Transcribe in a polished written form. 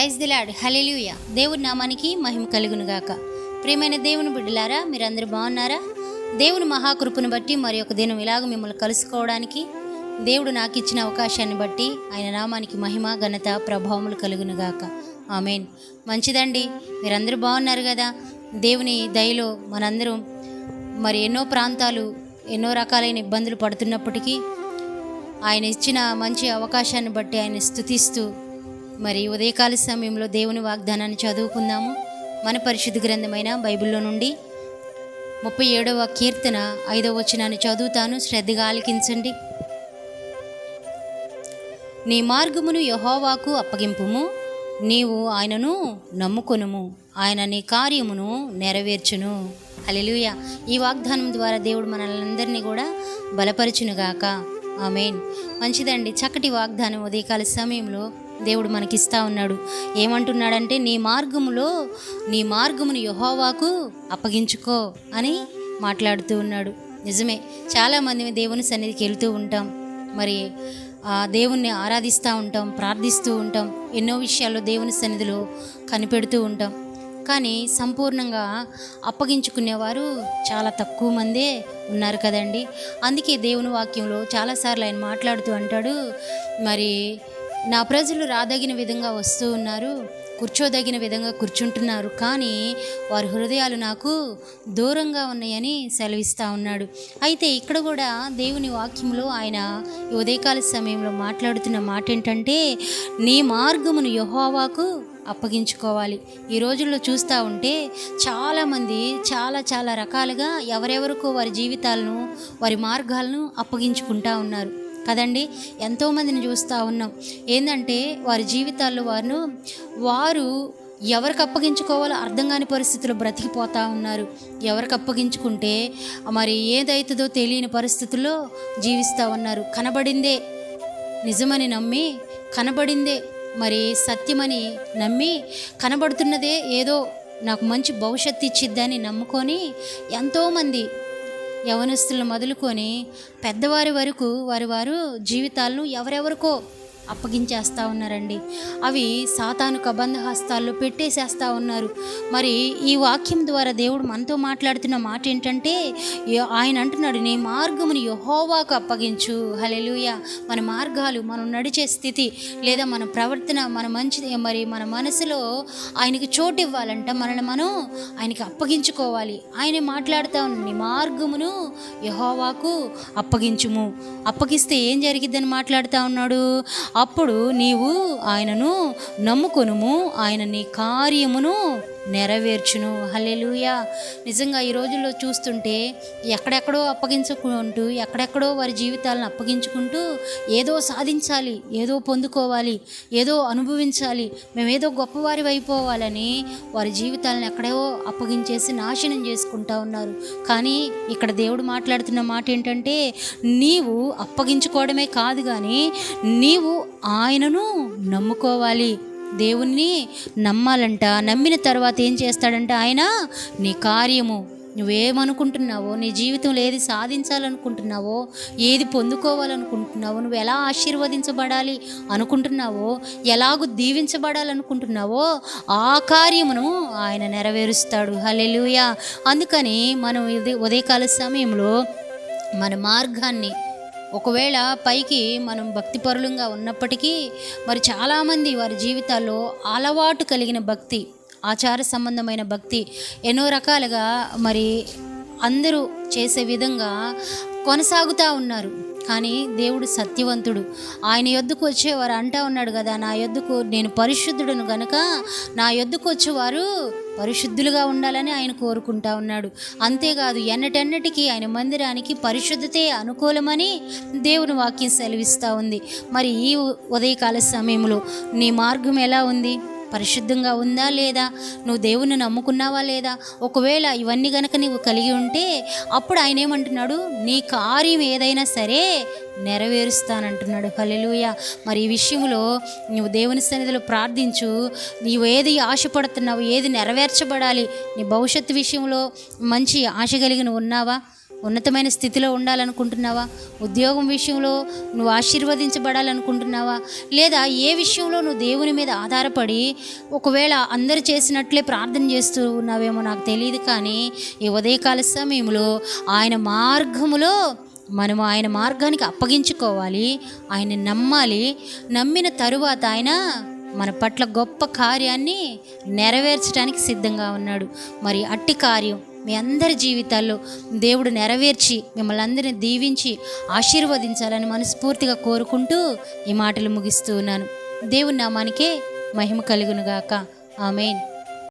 Praise the lord, హల్లెలూయా. దేవుని నామానికి మహిమ కలుగును గాక. ప్రియమైన దేవుని బిడ్డలారా, మీరందరూ బాగున్నారా? దేవుని మహాకృపను బట్టి మరి ఒక దినం ఇలాగ మిమ్మల్ని కలుసుకోవడానికి దేవుడు నాకు ఇచ్చిన అవకాశాన్ని బట్టి ఆయన నామానికి మహిమ, ఘనత, ప్రభావములు కలుగును గాక. ఆమేన్. మంచిదండి, మీరందరూ బాగున్నారు కదా. దేవుని దయలో మనందరం మరి ఎన్నో ప్రాంతాలు ఎన్నో రకాలైన ఇబ్బందులు పడుతున్నప్పటికీ ఆయన ఇచ్చిన మంచి అవకాశాన్ని బట్టి ఆయన స్తుతిస్తూ మరి ఉదయకాల సమయంలో దేవుని వాగ్దానాన్ని చదువుకుందాము. మన పరిశుద్ధ గ్రంథమైన బైబిల్లో నుండి 37వ కీర్తన 5వ వచనాన్ని చదువుతాను, శ్రద్ధగా ఆలకించండి. నీ మార్గమును యెహోవాకు అప్పగింపుము, నీవు ఆయనను నమ్ముకొనుము, ఆయన నీ కార్యమును నెరవేర్చును. హల్లెలూయా. ఈ వాగ్దానం ద్వారా దేవుడు మనల్ని కూడా బలపరచునుగాక. ఆమేన్. మంచిదండి, చక్కటి వాగ్దానం ఉదయకాల సమయంలో దేవుడు మనకిస్తా ఉన్నాడు. ఏమంటున్నాడంటే, నీ మార్గమును యెహోవాకు అప్పగించుకో అని మాట్లాడుతూ ఉన్నాడు. నిజమే, చాలామంది దేవుని సన్నిధికి వెళ్తూ ఉంటాం, మరి దేవుణ్ణి ఆరాధిస్తూ ఉంటాం, ప్రార్థిస్తూ ఉంటాం, ఎన్నో విషయాల్లో దేవుని సన్నిధిలో కనిపెడుతూ ఉంటాం. కానీ సంపూర్ణంగా అప్పగించుకునేవారు చాలా తక్కువ మందే ఉన్నారు కదండి. అందుకే దేవుని వాక్యంలో చాలాసార్లు ఆయన మాట్లాడుతూ అంటాడు, మరి నా ప్రజలు రాదగిన విధంగా వస్తూ ఉన్నారు, కూర్చోదగిన విధంగా కూర్చుంటున్నారు, కానీ వారి హృదయాలు నాకు దూరంగా ఉన్నాయని సెలవిస్తూ ఉన్నాడు. అయితే ఇక్కడ కూడా దేవుని వాక్యంలో ఆయన ఉదయకాల సమయంలో మాట్లాడుతున్న మాట ఏంటంటే, నీ మార్గమును యెహోవాకు అప్పగించుకోవాలి. ఈ రోజుల్లో చూస్తూ ఉంటే చాలామంది చాలా రకాలుగా ఎవరెవరికో వారి జీవితాలను, వారి మార్గాలను అప్పగించుకుంటూ ఉన్నారు కదండి. ఎంతోమందిని చూస్తూ ఉన్నాం. ఏంటంటే వారి జీవితాల్లో వారు ఎవరికి అప్పగించుకోవాలో అర్థం కాని పరిస్థితుల్లో బ్రతికిపోతూ ఉన్నారు. ఎవరికి అప్పగించుకుంటే మరి ఏదైతుందో తెలియని పరిస్థితుల్లో జీవిస్తూ ఉన్నారు. కనబడిందే నిజమని నమ్మి, కనబడిందే మరి సత్యమని నమ్మి, కనబడుతున్నదే ఏదో నాకు మంచి భవిష్యత్తు ఇచ్చిద్దని నమ్ముకొని ఎంతోమంది యవనస్తులను మొదలుకొని పెద్దవారి వరకు వారు జీవితాలను ఎవరెవరికో అప్పగించేస్తూ ఉన్నారండి. అవి సాతాను కబంధ హస్తాల్లో పెట్టేసేస్తూ ఉన్నారు. మరి ఈ వాక్యం ద్వారా దేవుడు మనతో మాట్లాడుతున్న మాట ఏంటంటే, ఆయన అంటున్నాడు, నీ మార్గమును యెహోవాకు అప్పగించు. హల్లెలూయా. మన మార్గాలు, మనం నడిచే స్థితి లేదా మన ప్రవర్తన, మన మరి మన మనసులో ఆయనకి చోటు ఇవ్వాలంట. మనల్ని మనం ఆయనకి అప్పగించుకోవాలి. ఆయనే మాట్లాడుతూ ఉన్నాడు, నీ మార్గమును యెహోవాకు అప్పగించుము. అప్పగిస్తే ఏం జరిగిద్దని మాట్లాడుతూ ఉన్నాడు. అప్పుడు నీవు ఆయనను నమ్ముకొనుము, ఆయన నీ కార్యమును నెరవేర్చును. హల్లెలూయా. నిజంగా ఈ రోజుల్లో చూస్తుంటే ఎక్కడెక్కడో అప్పగించుకుంటూ, ఎక్కడెక్కడో వారి జీవితాలను అప్పగించుకుంటూ ఏదో సాధించాలి, ఏదో పొందుకోవాలి, ఏదో అనుభవించాలి, మేమేదో గొప్పవారి అయిపోవాలని వారి జీవితాలను ఎక్కడో అప్పగించేసి నాశనం చేసుకుంటూ ఉన్నారు. కానీ ఇక్కడ దేవుడు మాట్లాడుతున్న మాట ఏంటంటే, నీవు అప్పగించుకోవడమే కాదు కానీ నీవు ఆయనను నమ్ముకోవాలి. దేవుణ్ణి నమ్మాలంట. నమ్మిన తర్వాత ఏం చేస్తాడంటే, ఆయన నీ కార్యము, నువ్వేమనుకుంటున్నావో, నీ జీవితంలో ఏది సాధించాలనుకుంటున్నావో, ఏది పొందుకోవాలనుకుంటున్నావో, నువ్వు ఎలా ఆశీర్వదించబడాలి అనుకుంటున్నావో, ఎలాగూ దీవించబడాలనుకుంటున్నావో ఆ కార్యమును ఆయన నెరవేరుస్తాడు. హల్లెలూయా. అందుకని మనం ఉదయకాల సమయంలో మన మార్గాన్ని, ఒకవేళ పైకి మనం భక్తిపరులంగా ఉన్నప్పటికీ మరి చాలామంది వారి జీవితాల్లో అలవాటు కలిగిన భక్తి, ఆచార సంబంధమైన భక్తి ఎన్నో రకాలుగా మరి అందరూ చేసే విధంగా కొనసాగుతూ ఉన్నారు. కానీ దేవుడు సత్యవంతుడు. ఆయన యొద్దకు వచ్చేవారు అంటూ ఉన్నాడు కదా, నా యొద్దకు, నేను పరిశుద్ధుడును గనుక నా యొద్దకు వచ్చేవారు పరిశుద్ధులుగా ఉండాలని ఆయన కోరుకుంటా ఉన్నాడు. అంతేకాదు, ఎన్నటెన్నటికీ ఆయన మందిరానికి పరిశుద్ధతే అనుకూలమని దేవుని వాక్యం సెలవిస్తూ ఉంది. మరి ఈ ఉదయకాల సమయంలో నీ మార్గం ఎలా ఉంది? పరిశుద్ధంగా ఉందా లేదా? నువ్వు దేవుని నమ్ముకున్నావా లేదా? ఒకవేళ ఇవన్నీ గనక నీవు కలిగి ఉంటే అప్పుడు ఆయన ఏమంటున్నాడు, నీ కార్యం ఏదైనా సరే నెరవేరుస్తానంటున్నాడు. హల్లెలూయా. మరి ఈ విషయంలో నువ్వు దేవుని సన్నిధిలో ప్రార్థించు. నీవు ఏది ఆశపడుతున్నావు, ఏది నెరవేర్చబడాలి, నీ భవిష్యత్తు విషయంలో మంచి ఆశ కలిగి ఉన్నావా? ఉన్నతమైన స్థితిలో ఉండాలనుకుంటున్నావా? ఉద్యోగం విషయంలో నువ్వు ఆశీర్వదించబడాలనుకుంటున్నావా? లేదా ఏ విషయంలో నువ్వు దేవుని మీద ఆధారపడి ఒకవేళ అందరు చేసినట్లే ప్రార్థన చేస్తూ ఉన్నావేమో నాకు తెలియదు, కానీ ఈ ఉదయకాల సమయంలో ఆయన మార్గములో మనము ఆయన మార్గానికి అప్పగించుకోవాలి, ఆయన నమ్మాలి. నమ్మిన తరువాత ఆయన మన పట్ల గొప్ప కార్యాన్ని నెరవేర్చడానికి సిద్ధంగా ఉన్నాడు. మరి అట్టి కార్యం మీ అందరి జీవితాల్లో దేవుడు నెరవేర్చి మిమ్మల్ని అందరిని దీవించి ఆశీర్వదించాలని మనస్ఫూర్తిగా కోరుకుంటూ ఈ మాటలు ముగిస్తూ ఉన్నాను. దేవుని నామానికే మహిమ కలుగునుగాక. ఆమేన్.